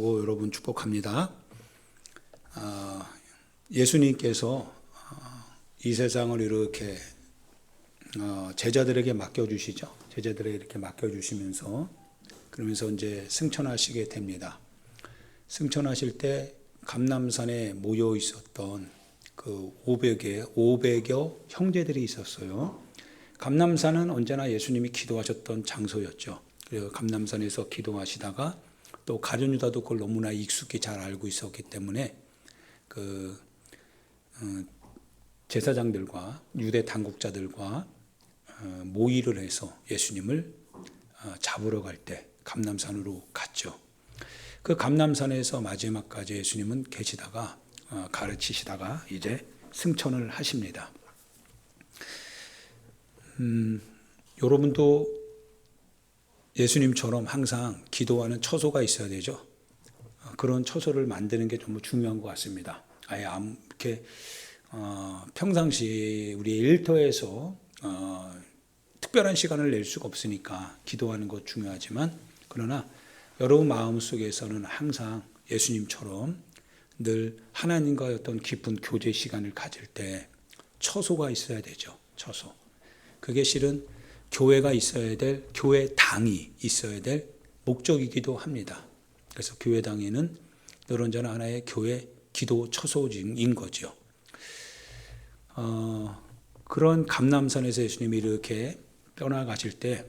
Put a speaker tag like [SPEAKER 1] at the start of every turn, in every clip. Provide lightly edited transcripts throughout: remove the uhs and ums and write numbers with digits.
[SPEAKER 1] 여러분 축복합니다. 예수님께서 이 세상을 이렇게 제자들에게 맡겨주시죠. 제자들에게 이렇게 맡겨주시면서 그러면서 이제 승천하시게 됩니다. 승천하실 때 감람산에 모여 있었던 그 500여 형제들이 있었어요. 감람산은 언제나 예수님이 기도하셨던 장소였죠. 그래서 감람산에서 기도하시다가 또 가룟 유다도 그걸 너무나 익숙히 잘 알고 있었기 때문에 제사장들과 유대 당국자들과 모의를 해서 예수님을 잡으러 갈 때 감람산으로 갔죠. 그 감람산에서 마지막까지 예수님은 계시다가 가르치시다가 이제 승천을 하십니다. 여러분도 예수님처럼 항상 기도하는 처소가 있어야 되죠. 그런 처소를 만드는 게 정말 중요한 것 같습니다. 아예 이렇게 평상시 우리 일터에서 특별한 시간을 낼 수가 없으니까 기도하는 것 중요하지만 그러나 여러분 마음속에서는 항상 예수님처럼 늘 하나님과의 어떤 깊은 교제 시간을 가질 때 처소가 있어야 되죠. 처소. 그게 실은 교회가 있어야 될, 교회당이 있어야 될 목적이기도 합니다. 그래서 교회당에는 늘 언제나 하나의 교회 기도 처소인 거죠. 그런 감람산에서 예수님이 이렇게 떠나가실 때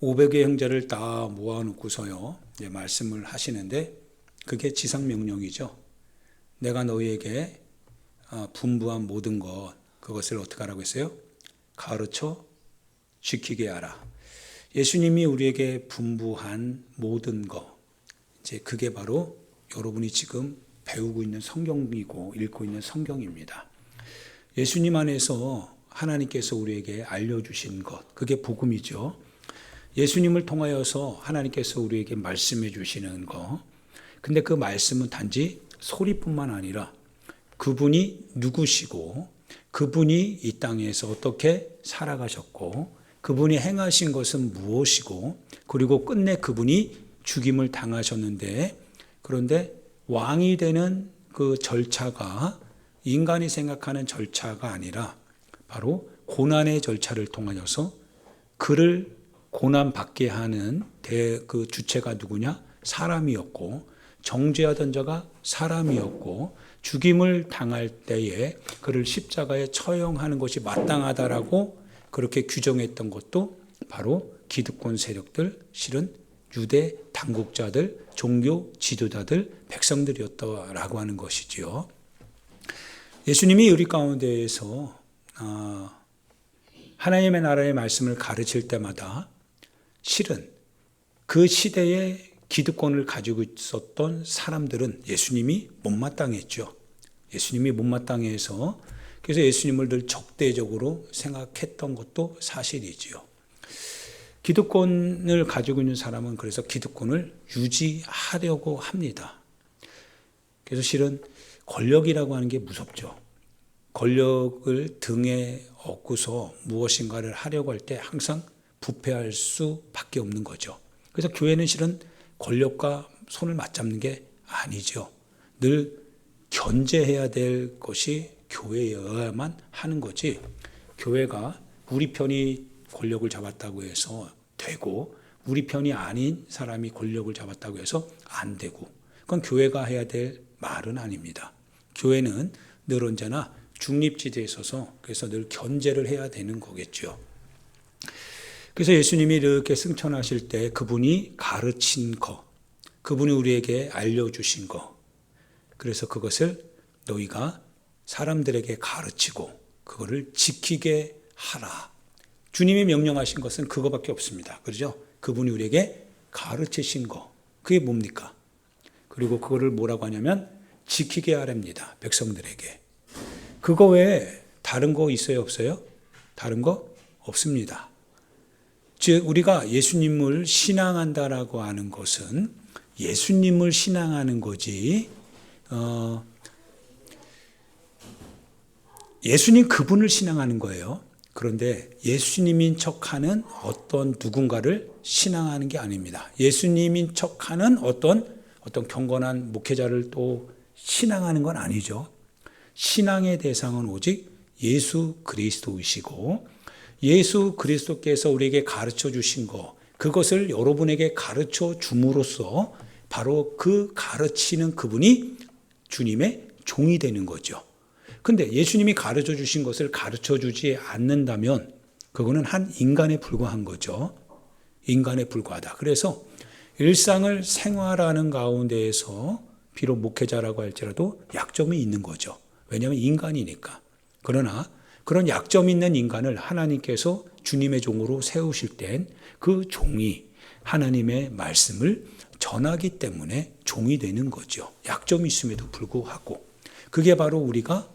[SPEAKER 1] 500의 형제를 다 모아놓고서요 말씀을 하시는데 그게 지상명령이죠. 내가 너희에게 분부한 모든 것 그것을 어떻게 하라고 했어요? 가르쳐 지키게 하라. 예수님이 우리에게 분부한 모든 것 이제 그게 바로 여러분이 지금 배우고 있는 성경이고 읽고 있는 성경입니다. 예수님 안에서 하나님께서 우리에게 알려주신 것 그게 복음이죠. 예수님을 통하여서 하나님께서 우리에게 말씀해 주시는 것 근데 그 말씀은 단지 소리뿐만 아니라 그분이 누구시고 그분이 이 땅에서 어떻게 살아가셨고 그분이 행하신 것은 무엇이고 그리고 끝내 그분이 죽임을 당하셨는데 그런데 왕이 되는 그 절차가 인간이 생각하는 절차가 아니라 바로 고난의 절차를 통하여서 그를 고난받게 하는 그 주체가 누구냐? 사람이었고 정죄하던 자가 사람이었고 죽임을 당할 때에 그를 십자가에 처형하는 것이 마땅하다라고 그렇게 규정했던 것도 바로 기득권 세력들, 실은 유대 당국자들, 종교 지도자들, 백성들이었다라고 하는 것이지요. 예수님이 우리 가운데에서 하나님의 나라의 말씀을 가르칠 때마다 실은 그 시대에 기득권을 가지고 있었던 사람들은 예수님이 못마땅했죠. 예수님이 못마땅해서 그래서 예수님을 늘 적대적으로 생각했던 것도 사실이지요. 기득권을 가지고 있는 사람은 그래서 기득권을 유지하려고 합니다. 그래서 실은 권력이라고 하는 게 무섭죠. 권력을 등에 업고서 무엇인가를 하려고 할 때 항상 부패할 수밖에 없는 거죠. 그래서 교회는 실은 권력과 손을 맞잡는 게 아니죠. 늘 견제해야 될 것이 교회여야만 하는 거지 교회가 우리 편이 권력을 잡았다고 해서 되고 우리 편이 아닌 사람이 권력을 잡았다고 해서 안 되고 그건 교회가 해야 될 말은 아닙니다. 교회는 늘 언제나 중립지대에 있어서 그래서 늘 견제를 해야 되는 거겠죠. 그래서 예수님이 이렇게 승천하실 때 그분이 가르친 것, 그분이 우리에게 알려주신 것, 그래서 그것을 너희가 사람들에게 가르치고 그거를 지키게 하라. 주님이 명령하신 것은 그거밖에 없습니다. 그렇죠? 그분이 우리에게 가르치신 것, 그게 뭡니까? 그리고 그거를 뭐라고 하냐면 지키게 하랍니다. 백성들에게. 그거 외에 다른 거 있어요? 없어요? 다른 거 없습니다. 즉 우리가 예수님을 신앙한다라고 하는 것은 예수님을 신앙하는 거지 예수님 그분을 신앙하는 거예요. 그런데 예수님인 척하는 어떤 누군가를 신앙하는 게 아닙니다. 예수님인 척하는 어떤 어떤 경건한 목회자를 또 신앙하는 건 아니죠. 신앙의 대상은 오직 예수 그리스도이시고 예수 그리스도께서 우리에게 가르쳐 주신 것, 그것을 여러분에게 가르쳐 줌으로써 바로 그 가르치는 그분이 주님의 종이 되는 거죠. 근데 예수님이 가르쳐 주신 것을 가르쳐 주지 않는다면 그거는 한 인간에 불과한 거죠. 인간에 불과하다. 그래서 일상을 생활하는 가운데에서 비록 목회자라고 할지라도 약점이 있는 거죠. 왜냐하면 인간이니까. 그러나 그런 약점 있는 인간을 하나님께서 주님의 종으로 세우실 땐 그 종이 하나님의 말씀을 전하기 때문에 종이 되는 거죠. 약점이 있음에도 불구하고. 그게 바로 우리가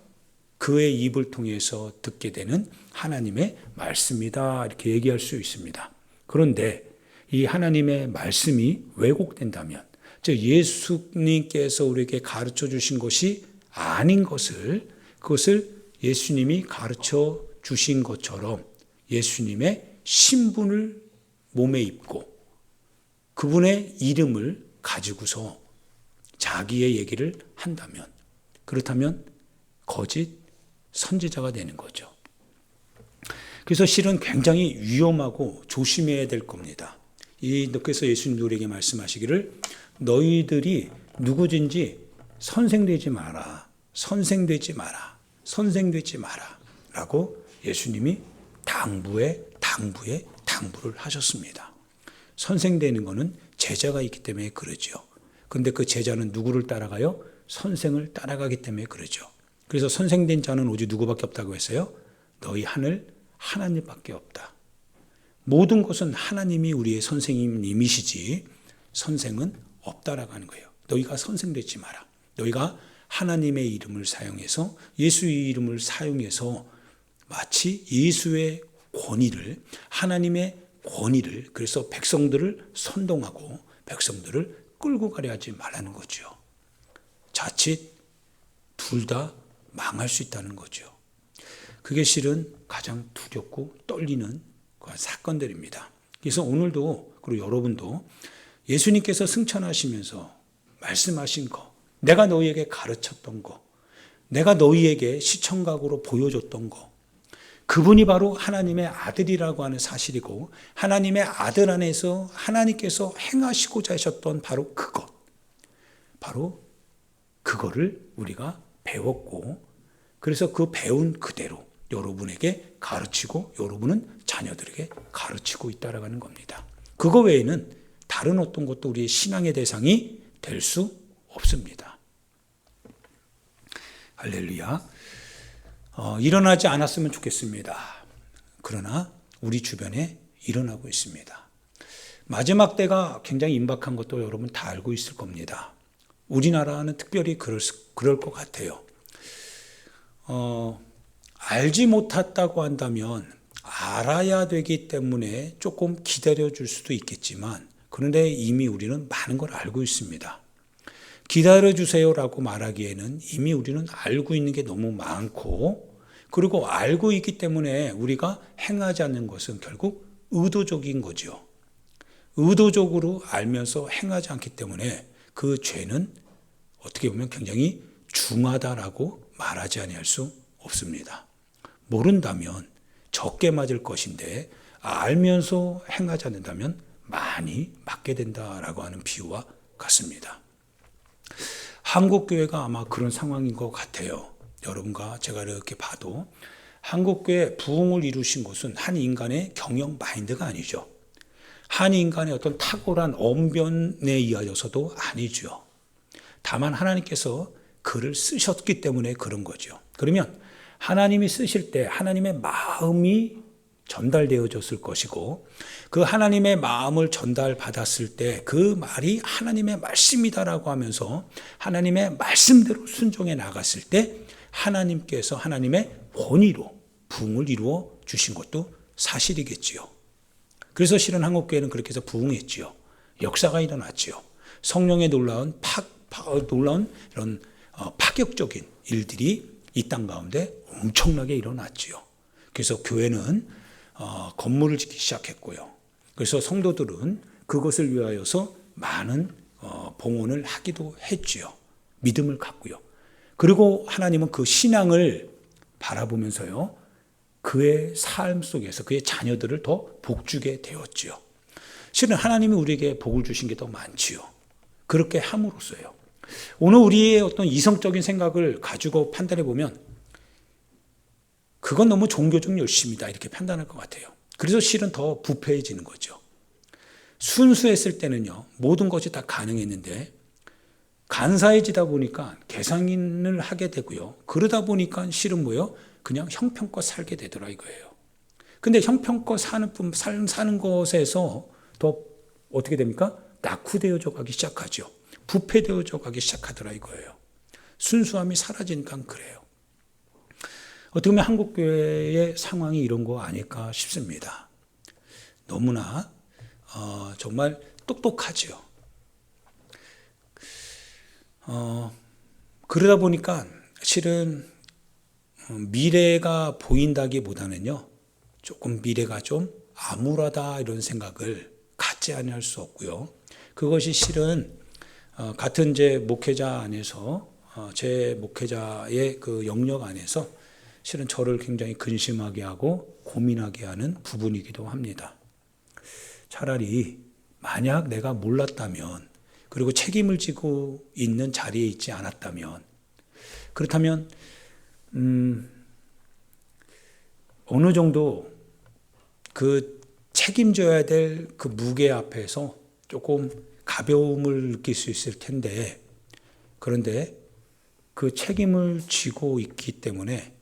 [SPEAKER 1] 그의 입을 통해서 듣게 되는 하나님의 말씀이다, 이렇게 얘기할 수 있습니다. 그런데 이 하나님의 말씀이 왜곡된다면, 즉 예수님께서 우리에게 가르쳐 주신 것이 아닌 것을, 그것을 예수님이 가르쳐 주신 것처럼 예수님의 신분을 몸에 입고 그분의 이름을 가지고서 자기의 얘기를 한다면, 그렇다면 거짓 선지자가 되는 거죠. 그래서 실은 굉장히 위험하고 조심해야 될 겁니다. 그래서 예수님도 우리에게 말씀하시기를 너희들이 누구든지 선생되지 마라, 선생되지 마라, 선생되지 마라 라고 예수님이 당부를 하셨습니다. 선생되는 것은 제자가 있기 때문에 그러죠. 근데 그 제자는 누구를 따라가요? 선생을 따라가기 때문에 그러죠. 그래서 선생된 자는 오직 누구밖에 없다고 했어요? 너희 하늘 하나님밖에 없다. 모든 것은 하나님이 우리의 선생님이시지 선생은 없다라고 하는 거예요. 너희가 선생되지 마라. 너희가 하나님의 이름을 사용해서, 예수의 이름을 사용해서 마치 예수의 권위를, 하나님의 권위를, 그래서 백성들을 선동하고 백성들을 끌고 가려 하지 말라는 거죠. 자칫 둘 다 망할 수 있다는 거죠. 그게 실은 가장 두렵고 떨리는 사건들입니다. 그래서 오늘도, 그리고 여러분도 예수님께서 승천하시면서 말씀하신 거, 내가 너희에게 가르쳤던 거, 내가 너희에게 시청각으로 보여줬던 거, 그분이 바로 하나님의 아들이라고 하는 사실이고 하나님의 아들 안에서 하나님께서 행하시고자 하셨던 바로 그것, 바로 그거를 우리가 배웠고, 그래서 그 배운 그대로 여러분에게 가르치고 여러분은 자녀들에게 가르치고 있다라는 겁니다. 그거 외에는 다른 어떤 것도 우리의 신앙의 대상이 될 수 없습니다. 할렐루야. 일어나지 않았으면 좋겠습니다. 그러나 우리 주변에 일어나고 있습니다. 마지막 때가 굉장히 임박한 것도 여러분 다 알고 있을 겁니다. 우리나라는 특별히 그럴 것 같아요. 알지 못했다고 한다면 알아야 되기 때문에 조금 기다려줄 수도 있겠지만, 그런데 이미 우리는 많은 걸 알고 있습니다. 기다려주세요라고 말하기에는 이미 우리는 알고 있는 게 너무 많고, 그리고 알고 있기 때문에 우리가 행하지 않는 것은 결국 의도적인 거죠. 의도적으로 알면서 행하지 않기 때문에 그 죄는 어떻게 보면 굉장히 중하다라고 말하지 아니할 수 없습니다. 모른다면 적게 맞을 것인데 알면서 행하지 않는다면 많이 맞게 된다라고 하는 비유와 같습니다. 한국교회가 아마 그런 상황인 것 같아요. 여러분과 제가 이렇게 봐도 한국교회 부흥을 이루신 것은 한 인간의 경영 마인드가 아니죠. 한 인간의 어떤 탁월한 언변에 의하여서도 아니죠. 다만 하나님께서 글을 쓰셨기 때문에 그런 거죠. 그러면 하나님이 쓰실 때 하나님의 마음이 전달되어졌을 것이고, 그 하나님의 마음을 전달받았을 때 그 말이 하나님의 말씀이다라고 하면서 하나님의 말씀대로 순종해 나갔을 때 하나님께서 하나님의 권위로 부흥을 이루어 주신 것도 사실이겠지요. 그래서 실은 한국교회는 그렇게 해서 부흥했지요. 역사가 일어났지요. 성령의 놀라운 이런 파격적인 일들이 이 땅 가운데 엄청나게 일어났지요. 그래서 교회는 건물을 짓기 시작했고요. 그래서 성도들은 그것을 위하여서 많은 봉헌을 하기도 했지요. 믿음을 갖고요. 그리고 하나님은 그 신앙을 바라보면서요, 그의 삶 속에서 그의 자녀들을 더 복주게 되었지요. 실은 하나님이 우리에게 복을 주신 게 더 많지요. 그렇게 함으로써요. 오늘 우리의 어떤 이성적인 생각을 가지고 판단해 보면 그건 너무 종교적 열심이다 이렇게 판단할 것 같아요. 그래서 실은 더 부패해지는 거죠. 순수했을 때는요, 모든 것이 다 가능했는데 간사해지다 보니까 계산을 하게 되고요. 그러다 보니까 실은 뭐예요? 그냥 형편껏 살게 되더라 이거예요. 근데 형편껏 사는 것에서 더 어떻게 됩니까? 낙후되어져 가기 시작하죠. 부패되어져 가기 시작하더라 이거예요. 순수함이 사라지니까 그래요. 어떻게 보면 한국교회의 상황이 이런 거 아닐까 싶습니다. 너무나 정말 똑똑하죠. 그러다 보니까 실은 미래가 보인다기보다는요, 조금 미래가 좀 암울하다 이런 생각을 갖지 않을 수 없고요. 그것이 실은 같은 제 목회자 안에서 제 목회자의 그 영역 안에서 실은 저를 굉장히 근심하게 하고 고민하게 하는 부분이기도 합니다. 차라리 만약 내가 몰랐다면, 그리고 책임을 지고 있는 자리에 있지 않았다면, 그렇다면 어느 정도 그 책임져야 될 그 무게 앞에서 조금 가벼움을 느낄 수 있을 텐데, 그런데 그 책임을 지고 있기 때문에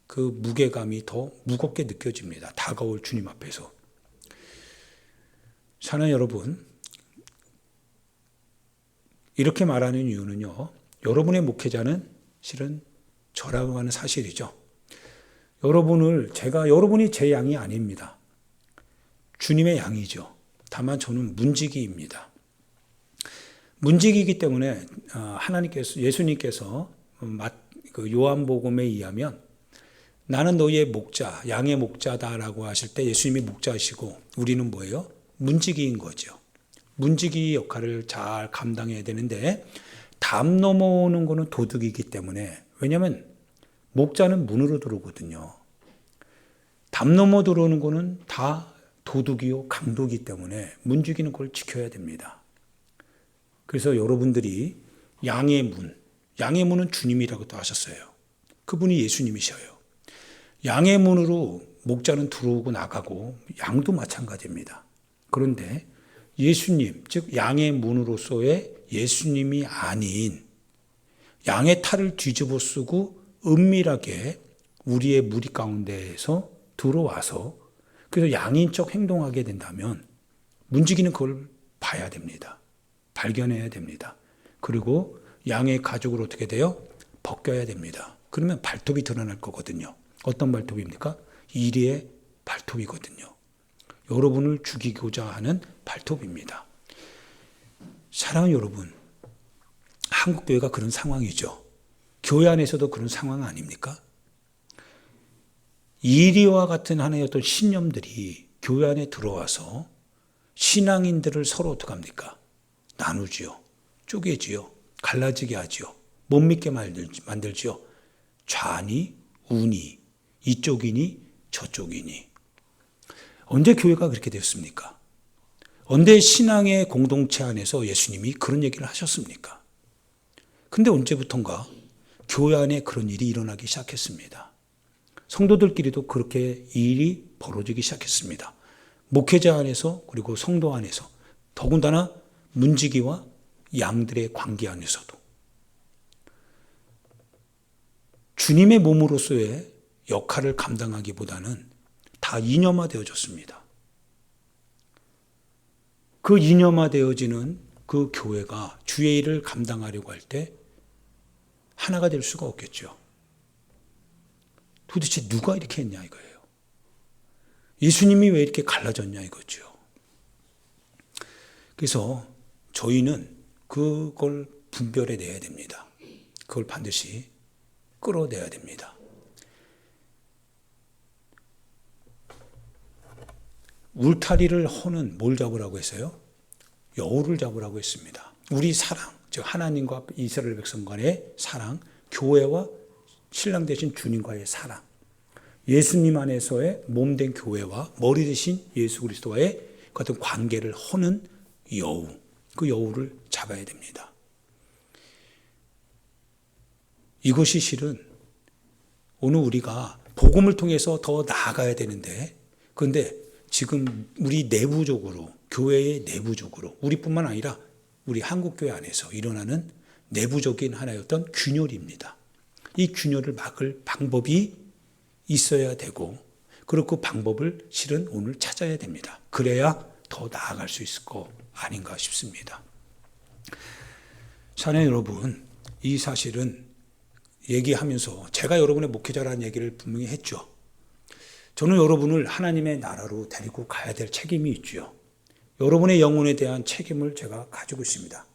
[SPEAKER 1] 그 무게감이 더 무겁게 느껴집니다. 다가올 주님 앞에서. 사는 여러분, 이렇게 말하는 이유는요, 여러분의 목회자는 실은 저라고 하는 사실이죠. 여러분이 제 양이 아닙니다. 주님의 양이죠. 다만 저는 문지기입니다. 문지기이기 때문에 예수님께서 요한복음에 의하면 나는 너희의 목자, 양의 목자다라고 하실 때 예수님이 목자이시고 우리는 뭐예요? 문지기인 거죠. 문지기 역할을 잘 감당해야 되는데 담 넘어오는 거는 도둑이기 때문에, 왜냐하면 목자는 문으로 들어오거든요. 담 넘어 들어오는 거는 다 도둑이요 강도이기 때문에 문지기는 그걸 지켜야 됩니다. 그래서 여러분들이 양의 문은 주님이라고도 하셨어요. 그분이 예수님이셔요. 양의 문으로 목자는 들어오고 나가고 양도 마찬가지입니다. 그런데 예수님, 즉 양의 문으로서의 예수님이 아닌 양의 탈을 뒤집어 쓰고 은밀하게 우리의 무리 가운데에서 들어와서 그래서 양인 척 행동하게 된다면 문지기는 그걸 봐야 됩니다. 발견해야 됩니다. 그리고 양의 가죽을 어떻게 돼요? 벗겨야 됩니다. 그러면 발톱이 드러날 거거든요. 어떤 발톱입니까? 이리의 발톱이거든요. 여러분을 죽이고자 하는 발톱입니다. 사랑하는 여러분, 한국교회가 그런 상황이죠. 교회 안에서도 그런 상황 아닙니까? 이리와 같은 하나의 어떤 신념들이 교회 안에 들어와서 신앙인들을 서로 어떻게 합니까? 나누지요. 쪼개지요. 갈라지게 하지요. 못 믿게 만들지요. 좌니 우니, 이쪽이니 저쪽이니. 언제 교회가 그렇게 되었습니까? 언제 신앙의 공동체 안에서 예수님이 그런 얘기를 하셨습니까? 근데 언제부턴가 교회 안에 그런 일이 일어나기 시작했습니다. 성도들끼리도 그렇게 일이 벌어지기 시작했습니다. 목회자 안에서, 그리고 성도 안에서, 더군다나 문지기와 양들의 관계 안에서도. 주님의 몸으로서의 역할을 감당하기보다는 다 이념화되어졌습니다. 그 이념화되어지는 그 교회가 주의 일을 감당하려고 할 때 하나가 될 수가 없겠죠. 도대체 누가 이렇게 했냐 이거예요. 예수님이 왜 이렇게 갈라졌냐 이거죠. 그래서 저희는 그걸 분별해 내야 됩니다. 그걸 반드시 끌어내야 됩니다. 울타리를 허는 뭘 잡으라고 했어요? 여우를 잡으라고 했습니다. 우리 사랑, 즉 하나님과 이스라엘 백성 간의 사랑, 교회와 신랑 되신 주님과의 사랑, 예수님 안에서의 몸된 교회와 머리 되신 예수 그리스도와의 같은 관계를 허는 여우, 그 여우를 잡아야 됩니다. 이것이 실은 오늘 우리가 복음을 통해서 더 나아가야 되는데, 그런데 지금 우리 내부적으로, 교회의 내부적으로, 우리뿐만 아니라 우리 한국교회 안에서 일어나는 내부적인 하나의 어떤 균열입니다. 이 균열을 막을 방법이 있어야 되고, 그리고 그 방법을 실은 오늘 찾아야 됩니다. 그래야 더 나아갈 수 있을 거 아닌가 싶습니다. 사랑하는 여러분, 이 사실은 얘기하면서 제가 여러분의 목회자라는 얘기를 분명히 했죠. 저는 여러분을 하나님의 나라로 데리고 가야 될 책임이 있죠. 여러분의 영혼에 대한 책임을 제가 가지고 있습니다.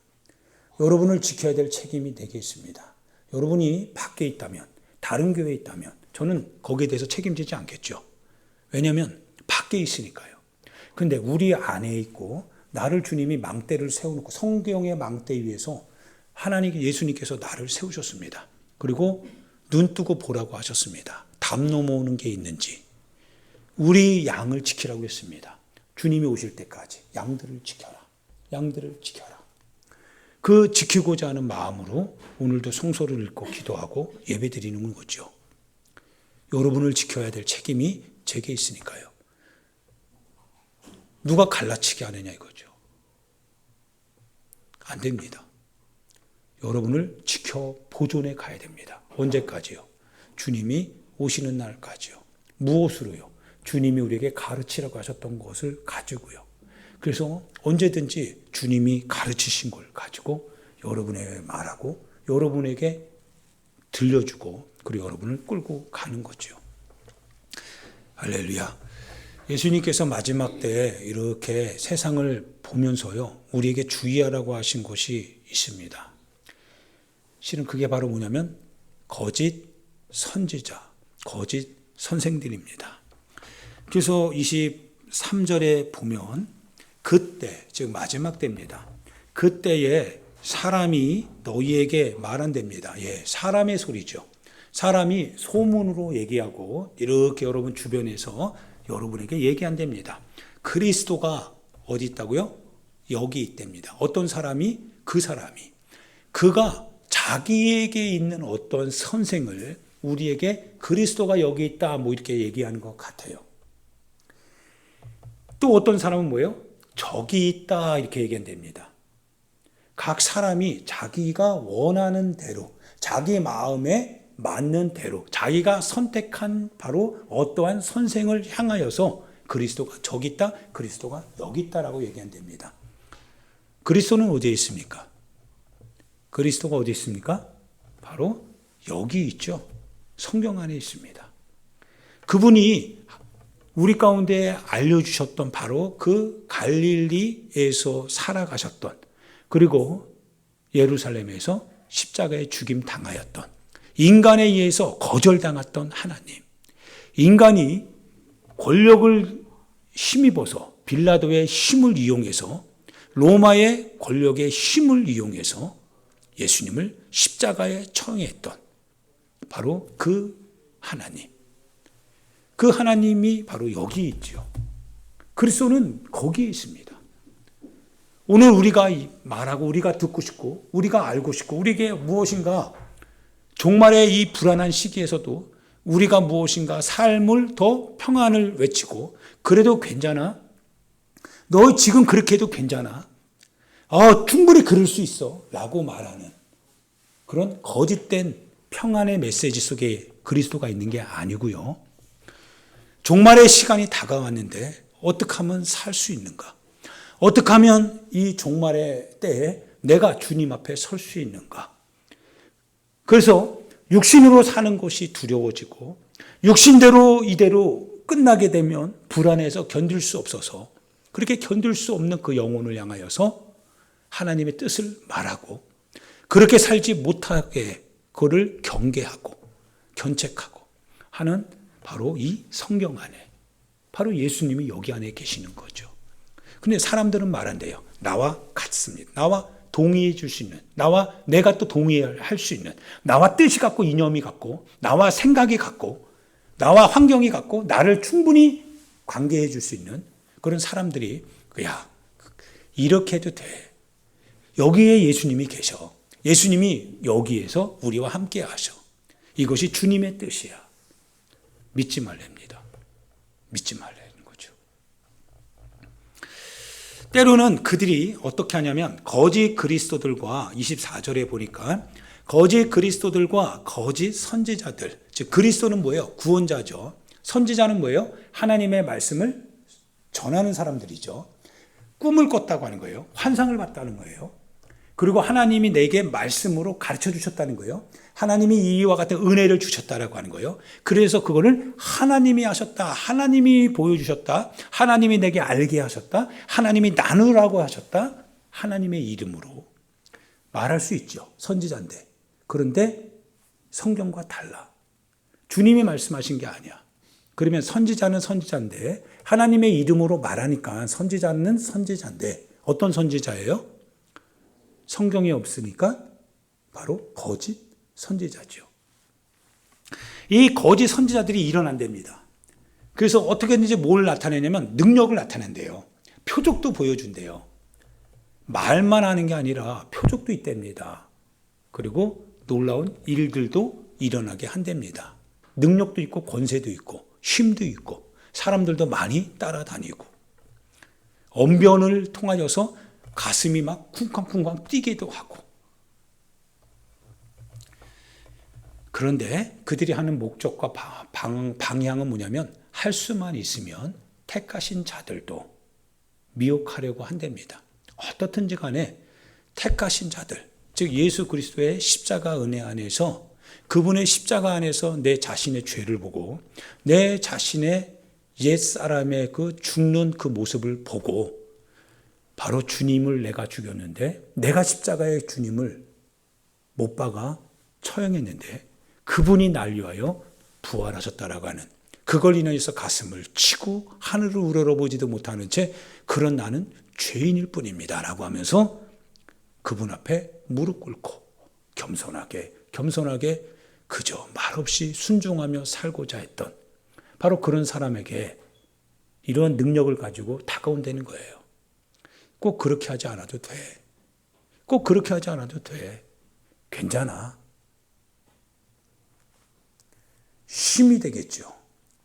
[SPEAKER 1] 여러분을 지켜야 될 책임이 내게 있습니다. 여러분이 밖에 있다면, 다른 교회에 있다면 저는 거기에 대해서 책임지지 않겠죠. 왜냐하면 밖에 있으니까요. 그런데 우리 안에 있고 나를 주님이 망대를 세워놓고 성경의 망대 위에서 하나님 예수님께서 나를 세우셨습니다. 그리고 눈 뜨고 보라고 하셨습니다. 담 넘어오는 게 있는지 우리 양을 지키라고 했습니다. 주님이 오실 때까지 양들을 지켜라. 양들을 지켜라. 그 지키고자 하는 마음으로 오늘도 성서를 읽고 기도하고 예배드리는 거죠. 여러분을 지켜야 될 책임이 제게 있으니까요. 누가 갈라치게 하느냐 이거죠. 안 됩니다. 여러분을 지켜 보존해 가야 됩니다. 언제까지요? 주님이 오시는 날까지요. 무엇으로요? 주님이 우리에게 가르치라고 하셨던 것을 가지고요. 그래서 언제든지 주님이 가르치신 걸 가지고 여러분에게 말하고 여러분에게 들려주고 그리고 여러분을 끌고 가는 거죠. 할렐루야. 예수님께서 마지막 때에 이렇게 세상을 보면서요, 우리에게 주의하라고 하신 것이 있습니다. 실은 그게 바로 뭐냐면 거짓 선지자, 거짓 선생들입니다. 그래서 23절에 보면 그때, 즉 마지막 때입니다. 그때에 사람이 너희에게 말한답니다. 예, 사람의 소리죠. 사람이 소문으로 얘기하고 이렇게 여러분 주변에서 여러분에게 얘기한답니다. 그리스도가 어디 있다고요? 여기 있답니다. 어떤 사람이? 그 사람이. 그가 자기에게 있는 어떤 선생을 우리에게 그리스도가 여기 있다 뭐 이렇게 얘기하는 것 같아요. 또 어떤 사람은 뭐예요? 저기 있다 이렇게 얘기한답니다. 각 사람이 자기가 원하는 대로 자기 마음에 맞는 대로 자기가 선택한 바로 어떠한 선생을 향하여서 그리스도가 저기 있다, 그리스도가 여기 있다라고 얘기한답니다. 그리스도는 어디에 있습니까? 그리스도가 어디 있습니까? 바로 여기 있죠. 성경 안에 있습니다. 그분이 우리 가운데 알려주셨던 바로 그 갈릴리에서 살아가셨던, 그리고 예루살렘에서 십자가에 죽임 당하였던, 인간에 의해서 거절당했던 하나님, 인간이 권력을 힘입어서 빌라도의 힘을 이용해서 로마의 권력의 힘을 이용해서 예수님을 십자가에 처형했던 바로 그 하나님, 그 하나님이 바로 여기 있죠. 그리스도는 거기에 있습니다. 오늘 우리가 말하고 우리가 듣고 싶고 우리가 알고 싶고 우리에게 무엇인가 종말의 이 불안한 시기에서도 우리가 무엇인가 삶을 더 평안을 외치고 그래도 괜찮아. 너 지금 그렇게 해도 괜찮아. 충분히 그럴 수 있어. 라고 말하는 그런 거짓된 평안의 메시지 속에 그리스도가 있는 게 아니고요. 종말의 시간이 다가왔는데 어떻게 하면 살 수 있는가? 어떻게 하면 이 종말의 때에 내가 주님 앞에 설 수 있는가? 그래서 육신으로 사는 것이 두려워지고 육신대로 이대로 끝나게 되면 불안해서 견딜 수 없어서 그렇게 견딜 수 없는 그 영혼을 향하여서 하나님의 뜻을 말하고 그렇게 살지 못하게 그를 경계하고 견책하고 하는 바로 이 성경 안에 바로 예수님이 여기 안에 계시는 거죠. 근데 사람들은 말한대요. 나와 같습니다. 나와 동의해 줄 수 있는, 나와 내가 또 동의할 수 있는, 나와 뜻이 같고 이념이 같고 나와 생각이 같고 나와 환경이 같고 나를 충분히 관계해 줄 수 있는 그런 사람들이 야, 이렇게 해도 돼. 여기에 예수님이 계셔. 예수님이 여기에서 우리와 함께 하셔. 이것이 주님의 뜻이야. 믿지 말랍니다. 믿지 말라는 거죠. 때로는 그들이 어떻게 하냐면 거짓 그리스도들과 24절에 보니까 거짓 그리스도들과 거짓 선지자들, 즉 그리스도는 뭐예요? 구원자죠. 선지자는 뭐예요? 하나님의 말씀을 전하는 사람들이죠. 꿈을 꿨다고 하는 거예요. 환상을 봤다는 거예요. 그리고 하나님이 내게 말씀으로 가르쳐 주셨다는 거예요. 하나님이 이와 같은 은혜를 주셨다라고 하는 거예요. 그래서 그거를 하나님이 하셨다. 하나님이 보여주셨다. 하나님이 내게 알게 하셨다. 하나님이 나누라고 하셨다. 하나님의 이름으로 말할 수 있죠. 선지자인데. 그런데 성경과 달라. 주님이 말씀하신 게 아니야. 그러면 선지자는 선지자인데 하나님의 이름으로 말하니까 선지자는 선지자인데 어떤 선지자예요? 성경에 없으니까 바로 거짓 선지자죠. 이 거짓 선지자들이 일어난답니다. 그래서 어떻게든지 뭘 나타내냐면 능력을 나타낸대요. 표적도 보여준대요. 말만 하는 게 아니라 표적도 있답니다. 그리고 놀라운 일들도 일어나게 한답니다. 능력도 있고 권세도 있고 힘도 있고 사람들도 많이 따라다니고 언변을 통하여서 가슴이 막 쿵쾅쿵쾅 뛰기도 하고. 그런데 그들이 하는 목적과 방향은 뭐냐면 할 수만 있으면 택하신 자들도 미혹하려고 한답니다. 어떻든지 간에 택하신 자들, 즉 예수 그리스도의 십자가 은혜 안에서 그분의 십자가 안에서 내 자신의 죄를 보고 내 자신의 옛사람의 그 죽는 그 모습을 보고 바로 주님을 내가 죽였는데 내가 십자가의 주님을 못 박아 처형했는데 그분이 날 위하여 부활하셨다라고 하는 그걸 인하여서 가슴을 치고 하늘을 우러러보지도 못하는 채 그런 나는 죄인일 뿐입니다 라고 하면서 그분 앞에 무릎 꿇고 겸손하게 그저 말없이 순종하며 살고자 했던 바로 그런 사람에게 이러한 능력을 가지고 다가온다는 거예요. 꼭 그렇게 하지 않아도 돼. 꼭 그렇게 하지 않아도 돼. 괜찮아. 힘이 되겠죠.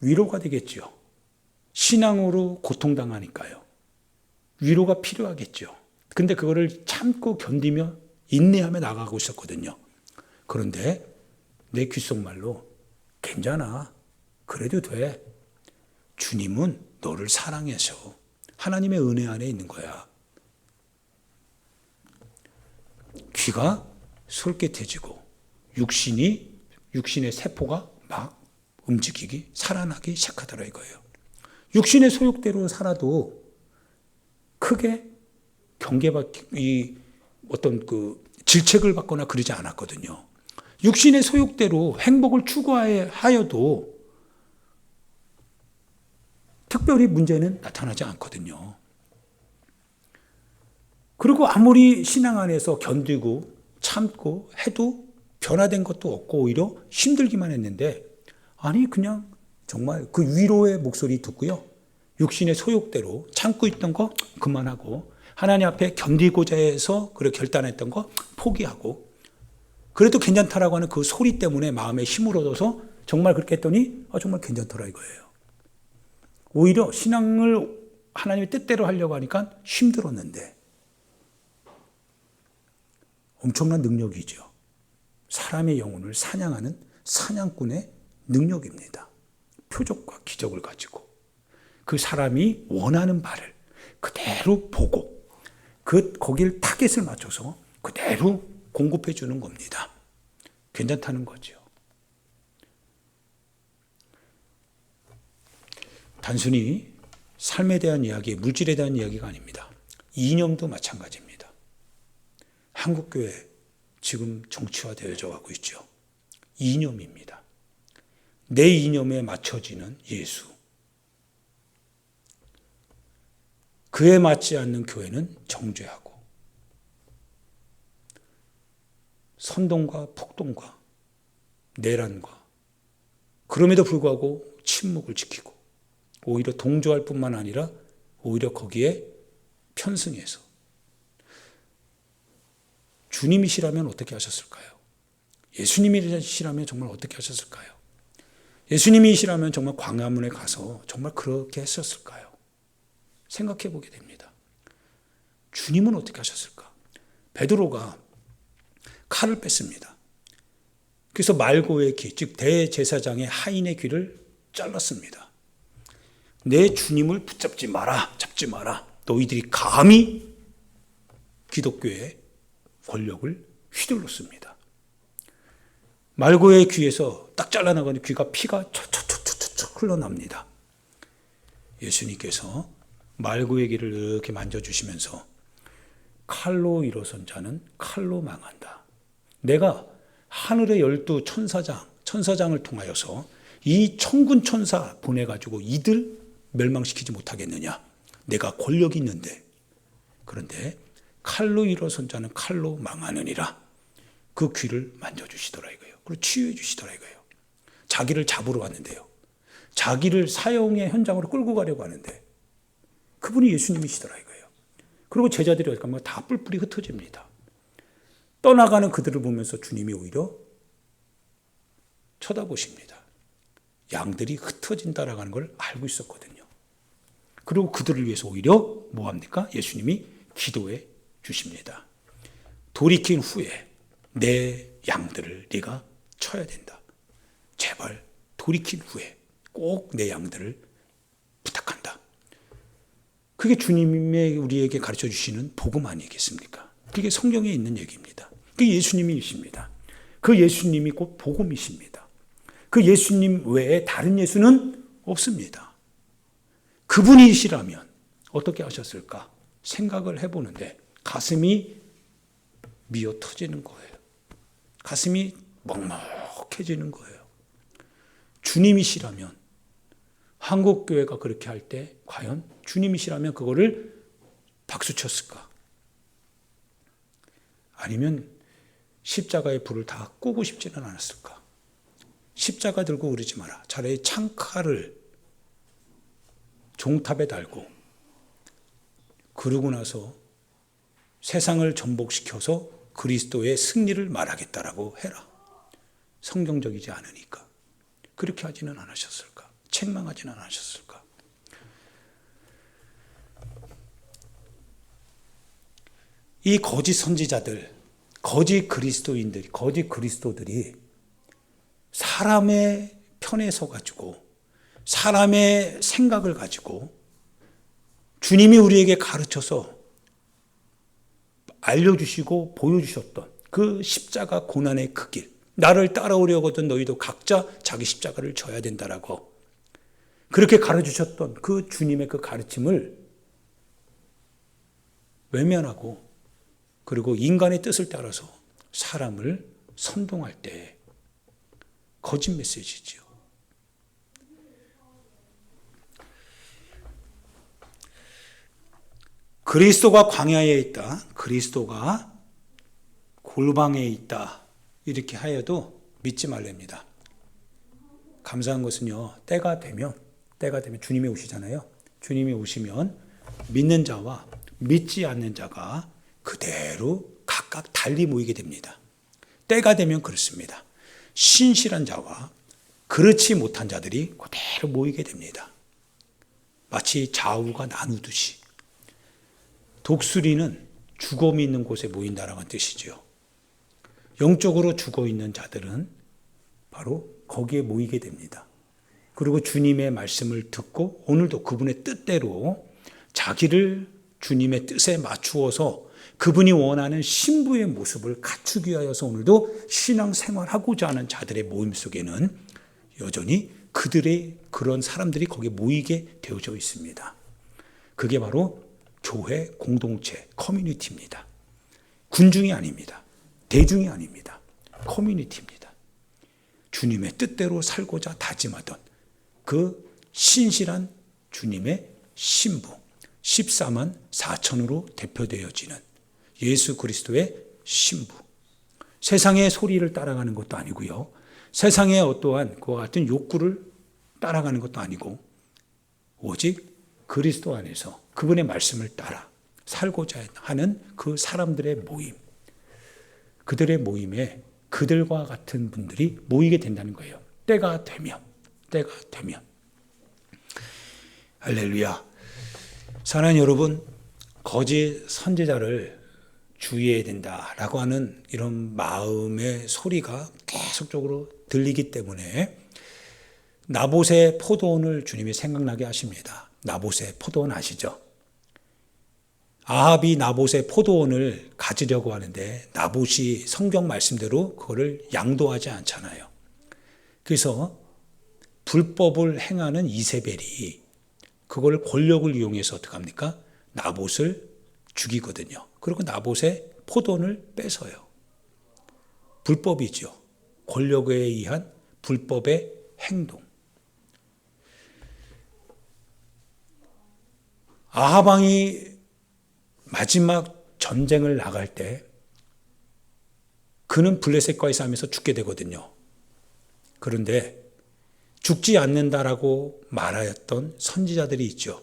[SPEAKER 1] 위로가 되겠죠. 신앙으로 고통당하니까요. 위로가 필요하겠죠. 근데 그거를 참고 견디며 인내하며 나가고 있었거든요. 그런데 내 귓속말로 괜찮아. 그래도 돼. 주님은 너를 사랑해서 하나님의 은혜 안에 있는 거야. 귀가 솔깃해지고 육신의 세포가 막 움직이기 살아나기 시작하더라 이거예요. 육신의 소욕대로 살아도 크게 어떤 그 질책을 받거나 그러지 않았거든요. 육신의 소욕대로 행복을 추구하여도 특별히 문제는 나타나지 않거든요. 그리고 아무리 신앙 안에서 견디고 참고 해도 변화된 것도 없고 오히려 힘들기만 했는데 아니 그냥 정말 그 위로의 목소리 듣고요. 육신의 소욕대로 참고 있던 거 그만하고 하나님 앞에 견디고자 해서 그렇게 결단했던 거 포기하고 그래도 괜찮다라고 하는 그 소리 때문에 마음에 힘을 얻어서 정말 그렇게 했더니 정말 괜찮더라 이거예요. 오히려 신앙을 하나님의 뜻대로 하려고 하니까 힘들었는데 엄청난 능력이죠. 사람의 영혼을 사냥하는 사냥꾼의 능력입니다. 표적과 기적을 가지고 그 사람이 원하는 바를 그대로 보고 거길 타겟을 맞춰서 그대로 공급해 주는 겁니다. 괜찮다는 거죠. 단순히 삶에 대한 이야기, 물질에 대한 이야기가 아닙니다. 이념도 마찬가지입니다. 한국교회 지금 정치화되어져 가고 있죠. 이념입니다. 내 이념에 맞춰지는 예수. 그에 맞지 않는 교회는 정죄하고 선동과 폭동과 내란과 그럼에도 불구하고 침묵을 지키고 오히려 동조할 뿐만 아니라 오히려 거기에 편승해서 주님이시라면 어떻게 하셨을까요? 예수님이시라면 정말 어떻게 하셨을까요? 예수님이시라면 정말 광야문에 가서 정말 그렇게 했었을까요? 생각해 보게 됩니다. 주님은 어떻게 하셨을까? 베드로가 칼을 뺐습니다. 그래서 말고의 귀, 즉 대제사장의 하인의 귀를 잘랐습니다. 내 주님을 붙잡지 마라, 잡지 마라. 너희들이 감히 기독교의 권력을 휘둘렀습니다. 말고의 귀에서 딱 잘라나가는 귀가 피가 척척척척 흘러납니다. 예수님께서 말고의 귀를 이렇게 만져주시면서 칼로 일어선 자는 칼로 망한다. 내가 하늘의 12 천사장을 통하여서 이 천군 천사 보내가지고 이들 멸망시키지 못하겠느냐. 내가 권력이 있는데. 그런데 칼로 일어선 자는 칼로 망하느니라. 그 귀를 만져주시더라 이거예요. 그리고 치유해 주시더라 이거예요. 자기를 잡으러 왔는데요. 자기를 사형의 현장으로 끌고 가려고 하는데 그분이 예수님이시더라 이거예요. 그리고 제자들이 어디 가면 다 뿔뿔이 흩어집니다. 떠나가는 그들을 보면서 주님이 오히려 쳐다보십니다. 양들이 흩어진다라는 걸 알고 있었거든요. 그리고 그들을 위해서 오히려 뭐합니까? 예수님이 기도해 주십니다. 돌이킨 후에 내 양들을 네가 쳐야 된다. 제발 돌이킨 후에 꼭 내 양들을 부탁한다. 그게 주님의 우리에게 가르쳐 주시는 복음 아니겠습니까? 그게 성경에 있는 얘기입니다. 그게 예수님이십니다. 그 예수님이 곧 복음이십니다. 그 예수님 외에 다른 예수는 없습니다. 그분이시라면 어떻게 하셨을까 생각을 해보는데 가슴이 미어 터지는 거예요. 가슴이 먹먹해지는 거예요. 주님이시라면 한국교회가 그렇게 할 때 과연 주님이시라면 그거를 박수쳤을까? 아니면 십자가의 불을 다 끄고 싶지는 않았을까? 십자가 들고 그러지 마라. 차라리 창칼을 종탑에 달고 그러고 나서 세상을 전복시켜서 그리스도의 승리를 말하겠다라고 해라. 성경적이지 않으니까. 그렇게 하지는 않으셨을까? 책망하지는 않으셨을까? 이 거짓 선지자들, 거짓 그리스도인들이, 거짓 그리스도들이 사람의 편에 서가지고 사람의 생각을 가지고 주님이 우리에게 가르쳐서 알려주시고 보여주셨던 그 십자가 고난의 그 길, 나를 따라오려거든 너희도 각자 자기 십자가를 져야 된다라고 그렇게 가르쳐주셨던 그 주님의 그 가르침을 외면하고 그리고 인간의 뜻을 따라서 사람을 선동할 때 거짓 메시지지요. 그리스도가 광야에 있다. 그리스도가 골방에 있다. 이렇게 하여도 믿지 말랍니다. 감사한 것은요. 때가 되면 주님이 오시잖아요. 주님이 오시면 믿는 자와 믿지 않는 자가 그대로 각각 달리 모이게 됩니다. 때가 되면 그렇습니다. 신실한 자와 그렇지 못한 자들이 그대로 모이게 됩니다. 마치 좌우가 나누듯이. 독수리는 죽음이 있는 곳에 모인다라는 뜻이죠. 영적으로 죽어있는 자들은 바로 거기에 모이게 됩니다. 그리고 주님의 말씀을 듣고 오늘도 그분의 뜻대로 자기를 주님의 뜻에 맞추어서 그분이 원하는 신부의 모습을 갖추기 위하여서 오늘도 신앙생활하고자 하는 자들의 모임 속에는 여전히 그들의 그런 사람들이 거기에 모이게 되어져 있습니다. 그게 바로 교회 공동체 커뮤니티입니다. 군중이 아닙니다. 대중이 아닙니다. 커뮤니티입니다. 주님의 뜻대로 살고자 다짐하던 그 신실한 주님의 신부 14만 4천으로 대표되어지는 예수 그리스도의 신부 세상의 소리를 따라가는 것도 아니고요. 세상의 어떠한 그와 같은 욕구를 따라가는 것도 아니고 오직 그리스도 안에서 그분의 말씀을 따라 살고자 하는 그 사람들의 모임, 그들의 모임에 그들과 같은 분들이 모이게 된다는 거예요. 때가 되면. 할렐루야. 사랑하는 여러분, 거짓 선지자를 주의해야 된다라고 하는 이런 마음의 소리가 계속적으로 들리기 때문에 나봇의 포도원을 주님이 생각나게 하십니다. 나봇의 포도원 아시죠? 아합이 나봇의 포도원을 가지려고 하는데 나봇이 성경 말씀대로 그거를 양도하지 않잖아요. 그래서 불법을 행하는 이세벨이 그걸 권력을 이용해서 어떻게 합니까? 나봇을 죽이거든요. 그리고 나봇의 포도원을 뺏어요. 불법이죠. 권력에 의한 불법의 행동. 아합 왕이 마지막 전쟁을 나갈 때 그는 블레셋과의 싸움에서 죽게 되거든요. 그런데 죽지 않는다라고 말하였던 선지자들이 있죠.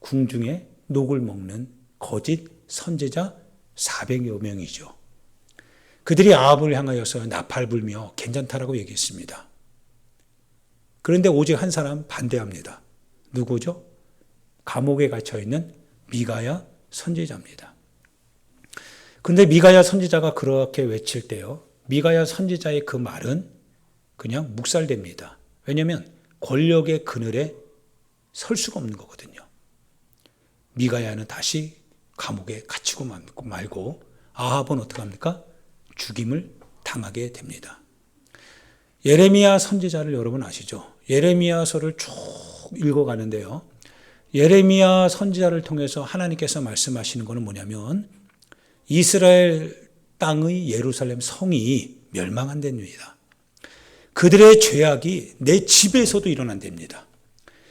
[SPEAKER 1] 궁중에 녹을 먹는 거짓 선지자 400여 명이죠. 그들이 아합을 향하여서 나팔 불며 괜찮다라고 얘기했습니다. 그런데 오직 한 사람 반대합니다. 누구죠? 감옥에 갇혀있는 미가야 선지자입니다. 그런데 미가야 선지자가 그렇게 외칠 때요, 미가야 선지자의 그 말은 그냥 묵살됩니다. 왜냐하면 권력의 그늘에 설 수가 없는 거거든요. 미가야는 다시 감옥에 갇히고 말고 아합은 어떻게 합니까? 죽임을 당하게 됩니다. 예레미야 선지자를 여러분 아시죠? 예레미야서를 쭉 읽어가는데요. 예레미야 선지자를 통해서 하나님께서 말씀하시는 것은 뭐냐면 이스라엘 땅의 예루살렘 성이 멸망한답니다. 그들의 죄악이 내 집에서도 일어난답니다.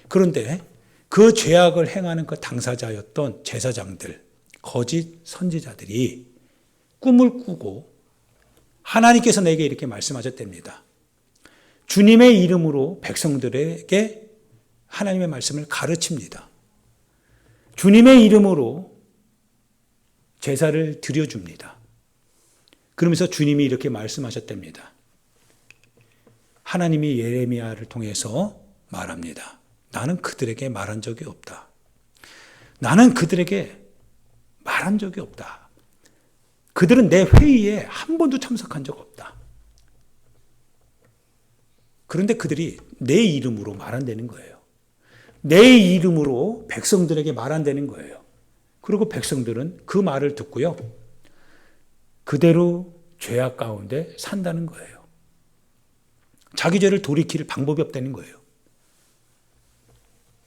[SPEAKER 1] 그런데 그 죄악을 행하는 그 당사자였던 제사장들, 거짓 선지자들이 꿈을 꾸고 하나님께서 내게 이렇게 말씀하셨답니다. 주님의 이름으로 백성들에게 하나님의 말씀을 가르칩니다. 주님의 이름으로 제사를 드려줍니다. 그러면서 주님이 이렇게 말씀하셨답니다. 하나님이 예레미야를 통해서 말합니다. 나는 그들에게 말한 적이 없다. 나는 그들에게 말한 적이 없다. 그들은 내 회의에 한 번도 참석한 적 없다. 그런데 그들이 내 이름으로 말한다는 거예요. 내 이름으로 백성들에게 말한다는 거예요. 그리고 백성들은 그 말을 듣고요, 그대로 죄악 가운데 산다는 거예요. 자기 죄를 돌이킬 방법이 없다는 거예요.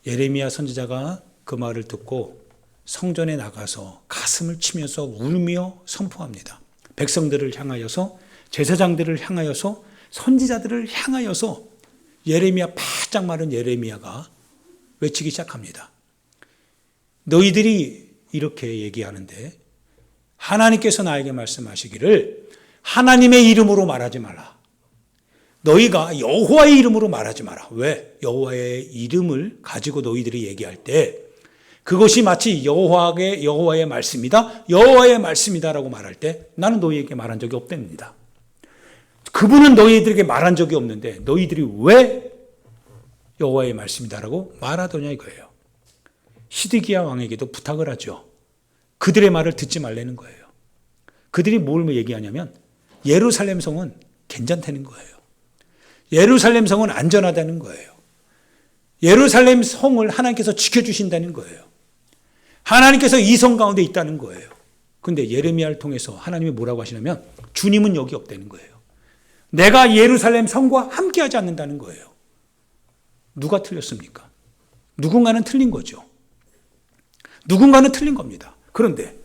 [SPEAKER 1] 예레미야 선지자가 그 말을 듣고 성전에 나가서 가슴을 치면서 울며 선포합니다. 백성들을 향하여서, 제사장들을 향하여서, 선지자들을 향하여서 예레미야 바짝 마른 예레미야가 외치기 시작합니다. 너희들이 이렇게 얘기하는데 하나님께서 나에게 말씀하시기를 하나님의 이름으로 말하지 말라. 너희가 여호와의 이름으로 말하지 마라. 왜? 여호와의 이름을 가지고 너희들이 얘기할 때 그것이 마치 여호와의 말씀이다, 여호와의 말씀이다라고 말할 때 나는 너희에게 말한 적이 없답니다. 그분은 너희들에게 말한 적이 없는데 너희들이 왜 여호와의 말씀이다라고 말하더냐 이거예요. 시드기야 왕에게도 부탁을 하죠. 그들의 말을 듣지 말라는 거예요. 그들이 뭘 얘기하냐면 예루살렘 성은 괜찮다는 거예요. 예루살렘 성은 안전하다는 거예요. 예루살렘 성을 하나님께서 지켜주신다는 거예요. 하나님께서 이 성 가운데 있다는 거예요. 그런데 예레미야를 통해서 하나님이 뭐라고 하시냐면 주님은 여기 없다는 거예요. 내가 예루살렘 성과 함께하지 않는다는 거예요. 누가 틀렸습니까? 누군가는 틀린 거죠. 누군가는 틀린 겁니다. 그런데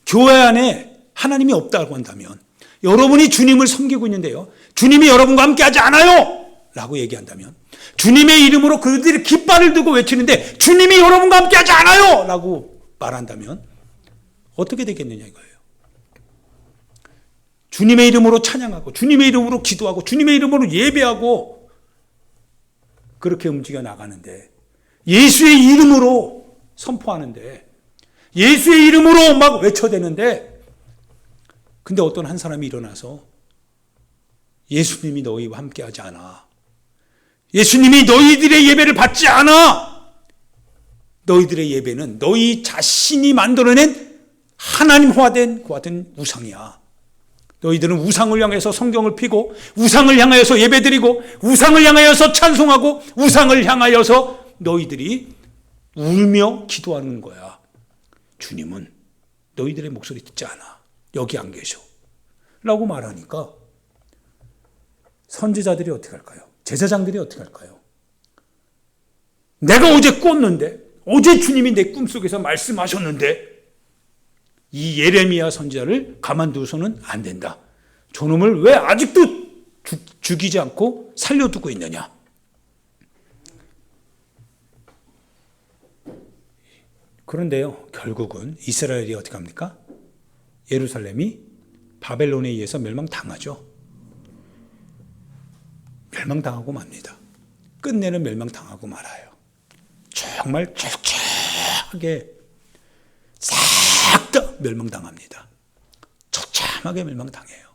[SPEAKER 1] 교회 안에 하나님이 없다고 한다면, 여러분이 주님을 섬기고 있는데요, 주님이 여러분과 함께하지 않아요 라고 얘기한다면, 주님의 이름으로 그들이 깃발을 들고 외치는데 주님이 여러분과 함께하지 않아요 라고 말한다면 어떻게 되겠느냐 이거예요. 주님의 이름으로 찬양하고 주님의 이름으로 기도하고 주님의 이름으로 예배하고 그렇게 움직여 나가는데, 예수의 이름으로 선포하는데, 예수의 이름으로 막 외쳐대는데, 근데 어떤 한 사람이 일어나서 예수님이 너희와 함께하지 않아. 예수님이 너희들의 예배를 받지 않아. 너희들의 예배는 너희 자신이 만들어낸 하나님화된 그 같은 우상이야. 너희들은 우상을 향해서 성경을 피고 우상을 향하여서 예배드리고 우상을 향하여서 찬송하고 우상을 향하여서 너희들이 울며 기도하는 거야. 주님은 너희들의 목소리 듣지 않아. 여기 안 계셔. 라고 말하니까 선지자들이 어떻게 할까요? 제사장들이 어떻게 할까요? 내가 어제 꿨는데, 어제 주님이 내 꿈속에서 말씀하셨는데 이 예레미야 선지자를 가만두고서는 안 된다. 저놈을 왜 아직도 죽이지 않고 살려두고 있느냐. 그런데요, 결국은 이스라엘이 어떻게 합니까? 예루살렘이 바벨론에 의해서 멸망당하죠. 멸망당하고 맙니다. 끝내는 멸망당하고 말아요. 정말 처참하게 싹 다 멸망당합니다. 처참하게 멸망당해요.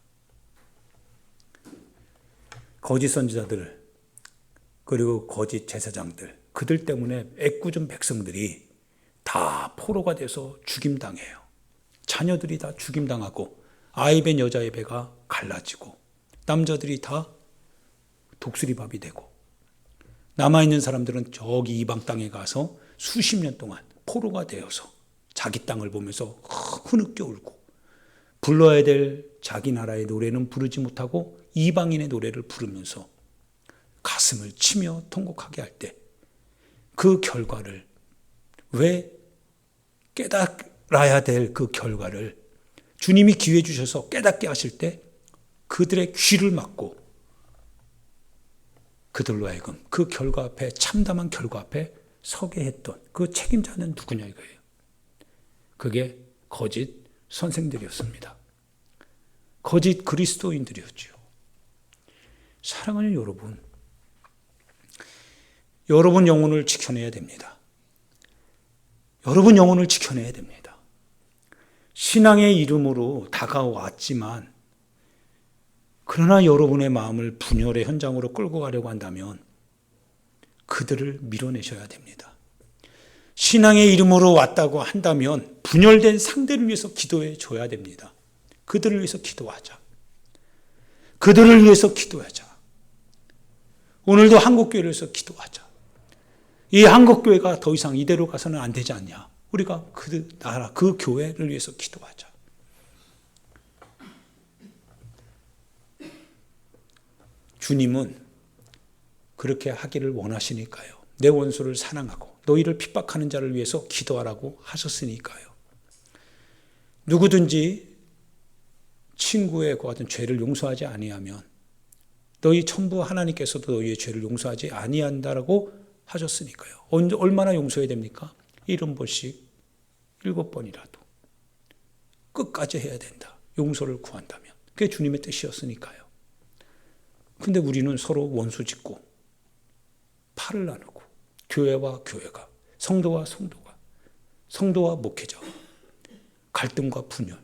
[SPEAKER 1] 거짓 선지자들 그리고 거짓 제사장들, 그들 때문에 애꿎은 백성들이 다 포로가 돼서 죽임당해요. 자녀들이 다 죽임당하고 아이 벤 여자의 배가 갈라지고 남자들이 다 독수리밥이 되고 남아있는 사람들은 저기 이방 땅에 가서 수십 년 동안 포로가 되어서 자기 땅을 보면서 흐느껴 울고 불러야 될 자기 나라의 노래는 부르지 못하고 이방인의 노래를 부르면서 가슴을 치며 통곡하게 할 때 그 결과를, 왜 깨달아야 될 그 결과를 주님이 기회 주셔서 깨닫게 하실 때 그들의 귀를 막고 그들로 하여금 그 결과 앞에, 참담한 결과 앞에 서게 했던 그 책임자는 누구냐 이거예요. 그게 거짓 선생들이었습니다. 거짓 그리스도인들이었죠. 사랑하는 여러분, 여러분 영혼을 지켜내야 됩니다. 여러분 영혼을 지켜내야 됩니다. 신앙의 이름으로 다가왔지만 그러나 여러분의 마음을 분열의 현장으로 끌고 가려고 한다면 그들을 밀어내셔야 됩니다. 신앙의 이름으로 왔다고 한다면 분열된 상대를 위해서 기도해 줘야 됩니다. 그들을 위해서 기도하자. 그들을 위해서 기도하자. 오늘도 한국교회를 위해서 기도하자. 이 한국교회가 더 이상 이대로 가서는 안 되지 않냐. 우리가 그 나라, 그 교회를 위해서 기도하자. 주님은 그렇게 하기를 원하시니까요. 내 원수를 사랑하고 너희를 핍박하는 자를 위해서 기도하라고 하셨으니까요. 누구든지 친구의 그 같은 죄를 용서하지 아니하면 너희 천부 하나님께서도 너희의 죄를 용서하지 아니한다라고 하셨으니까요. 얼마나 용서해야 됩니까? 70번씩 7번이라도 끝까지 해야 된다. 용서를 구한다면. 그게 주님의 뜻이었으니까요. 근데 우리는 서로 원수 짓고 팔을 나누고 교회와 교회가, 성도와 성도가, 성도와 목회자가 갈등과 분열,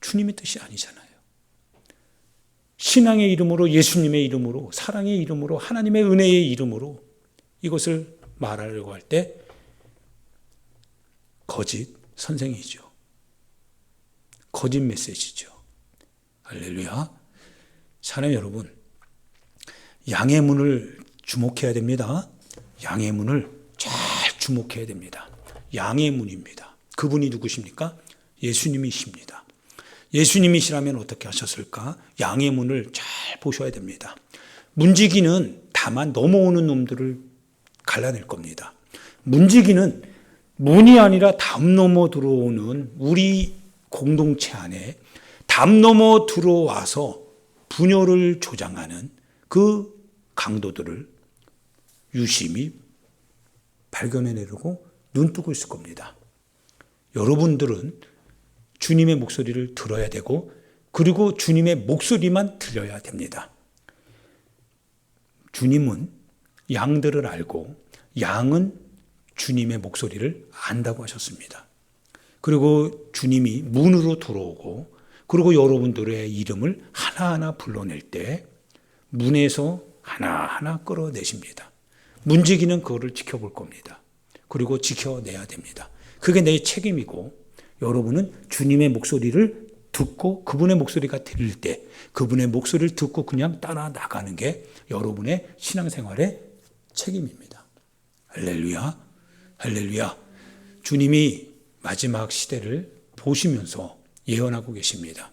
[SPEAKER 1] 주님의 뜻이 아니잖아요. 신앙의 이름으로, 예수님의 이름으로, 사랑의 이름으로, 하나님의 은혜의 이름으로 이것을 말하려고 할 때 거짓 선생이죠. 거짓 메시지죠. 할렐루야. 사랑하는 여러분, 양의 문을 주목해야 됩니다. 양의 문을 잘 주목해야 됩니다. 양의 문입니다. 그분이 누구십니까? 예수님이십니다. 예수님이시라면 어떻게 하셨을까? 양의 문을 잘 보셔야 됩니다. 문지기는 다만 넘어오는 놈들을 갈라낼 겁니다. 문지기는 문이 아니라 담 넘어 들어오는 우리 공동체 안에 담 넘어 들어와서 분열을 조장하는 그 강도들을 유심히 발견해내려고 눈뜨고 있을 겁니다. 여러분들은 주님의 목소리를 들어야 되고 그리고 주님의 목소리만 들려야 됩니다. 주님은 양들을 알고 양은 주님의 목소리를 안다고 하셨습니다. 그리고 주님이 문으로 들어오고 그리고 여러분들의 이름을 하나하나 불러낼 때 문에서 하나하나 끌어내십니다. 문지기는 그거를 지켜볼 겁니다. 그리고 지켜내야 됩니다. 그게 내 책임이고 여러분은 주님의 목소리를 듣고 그분의 목소리가 들릴 때 그분의 목소리를 듣고 그냥 따라 나가는 게 여러분의 신앙생활의 책임입니다. 할렐루야, 할렐루야. 주님이 마지막 시대를 보시면서 예언하고 계십니다.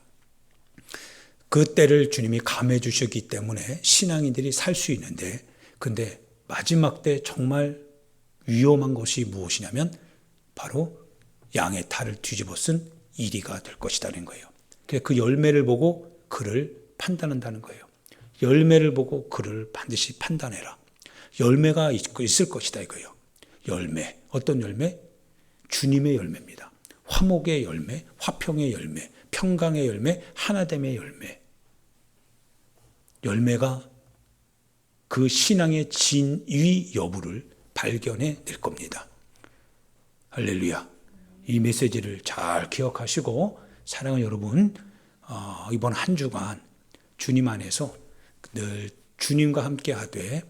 [SPEAKER 1] 그 때를 주님이 감해 주셨기 때문에 신앙인들이 살 수 있는데 근데 마지막 때 정말 위험한 것이 무엇이냐면 바로 양의 탈을 뒤집어 쓴 이리가 될 것이라는 거예요. 그 열매를 보고 그를 판단한다는 거예요. 열매를 보고 그를 반드시 판단해라. 열매가 있을 것이다 이거예요. 열매. 어떤 열매? 주님의 열매입니다. 화목의 열매, 화평의 열매, 평강의 열매, 하나됨의 열매. 열매가 그 신앙의 진위 여부를 발견해 낼 겁니다. 할렐루야. 이 메시지를 잘 기억하시고 사랑하는 여러분, 이번 한 주간 주님 안에서 늘 주님과 함께 하되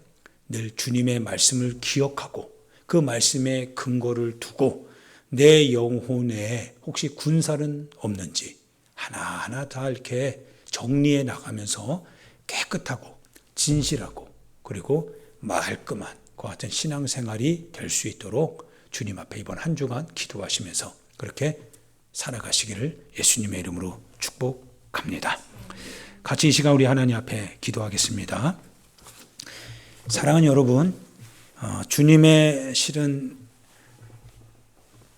[SPEAKER 1] 늘 주님의 말씀을 기억하고 그 말씀의 근거를 두고 내 영혼에 혹시 군살은 없는지 하나하나 다 이렇게 정리해 나가면서 깨끗하고 진실하고 그리고 말끔한 그 같은 신앙생활이 될 수 있도록 주님 앞에 이번 한 주간 기도하시면서 그렇게 살아가시기를 예수님의 이름으로 축복합니다. 같이 이 시간 우리 하나님 앞에 기도하겠습니다. 사랑하는 여러분, 주님의 실은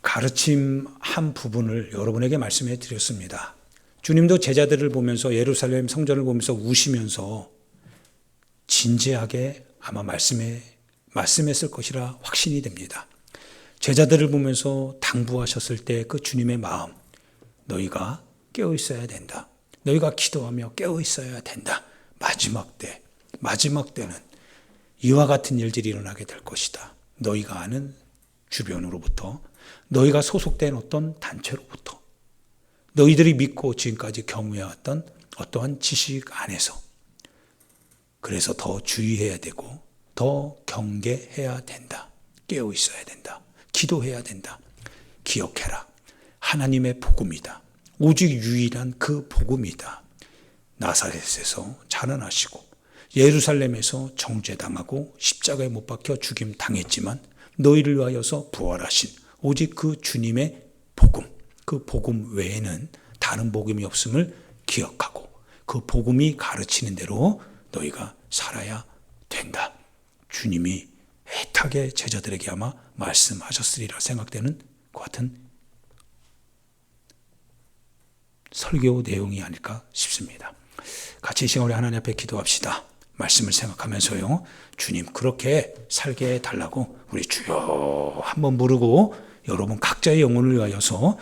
[SPEAKER 1] 가르침 한 부분을 여러분에게 말씀해 드렸습니다. 주님도 제자들을 보면서 예루살렘 성전을 보면서 우시면서 진지하게 아마 말씀했을 것이라 확신이 됩니다. 제자들을 보면서 당부하셨을 때 그 주님의 마음, 너희가 깨어 있어야 된다. 너희가 기도하며 깨어 있어야 된다. 마지막 때는 이와 같은 일들이 일어나게 될 것이다. 너희가 아는 주변으로부터, 너희가 소속된 어떤 단체로부터, 너희들이 믿고 지금까지 경외해왔던 어떠한 지식 안에서 그래서 더 주의해야 되고 더 경계해야 된다. 깨어 있어야 된다. 기도해야 된다. 기억해라. 하나님의 복음이다. 오직 유일한 그 복음이다. 나사렛에서 자라나시고 예루살렘에서 정죄당하고 십자가에 못 박혀 죽임 당했지만 너희를 위하여서 부활하신 오직 그 주님의 복음, 그 복음 외에는 다른 복음이 없음을 기억하고 그 복음이 가르치는 대로 너희가 살아야 된다. 주님이 애타게 제자들에게 아마 말씀하셨으리라 생각되는 것 같은 설교 내용이 아닐까 싶습니다. 같이 이 시간 우리 하나님 앞에 기도합시다. 말씀을 생각하면서요. 주님 그렇게 살게 해달라고 우리 주여 한번 부르고 여러분 각자의 영혼을 위하여서